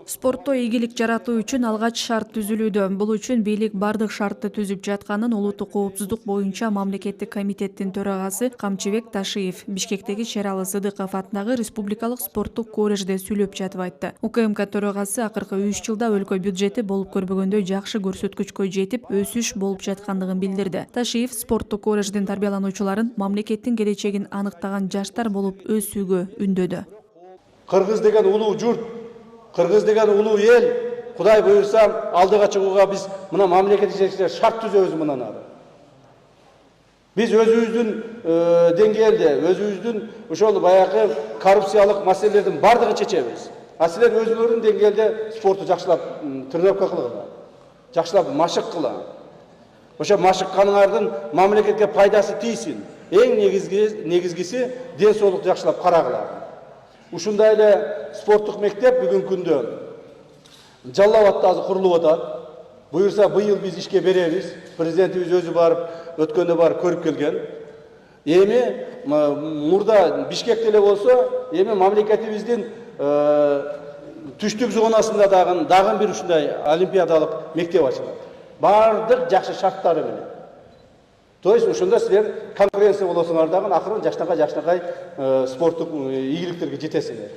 Спортто ийгилик жаратуу үчүн алгач шарт түзүлүүдө. Бул үчүн бийлик бардык шартты түзүп жатканын улуттук коопсуздук боюнча мамлекеттик комитеттин төрагасы Камчыбек Ташиев Бишкектеги Шералы Сыдыков атындагы Республикалык спорттук колледжде сүйлөп жатып айтты. УКМК төрагасы акыркы 3 жылда өлкө бюджети болуп көрбөгөндөй жакшы көрсөткүчкө жетип, өсүш болуп жаткандыгын билдирди. Ташиев спорттук колледждин тарбиялануучуларын мамлекеттин келечегин аныктаган жаштар болуп өсүүгө үндөдү. Кыргыз деген улуу журт, Кыргыз деген улуу эл, Кудай буйрса алдыга чыгууга биз мына мамлекеттик жетекчилер шарт түзөбүз мындан ары. Биз өзүбүздүн деңгээлде, өзүбүздүн ошол баягы коррупциялык маселелердин бардыгын чечебиз. А силер өзүңөрдүн деңгээлде спортту жакшылап тренировка кылгыла, жакшылап машык кыла. Ошо машыкканыңардын мамлекетке пайдасы тийсин. Эң негизгиси ден соолукту жакшылап карагыла. Ушундай эле спорттук мектеп бүгүнкү күндө Жалал Абадта азыр курулуп атат. Буюрса быйыл биз ишке беребиз. Президентибиз өзү барып, өткөндө барып көрүп келген. Эми мурда Бишкекте эле болсо, эми мамлекетибиздин түштүк зонасында дагы бир ушундай олимпиадалык мектеп ачылат. Бардык жакшы шарттары менен. То есть ошондо силер конкуренция болосуңар дагы акырын жакшынакай спорттук ийгиликтерге жетесиңер.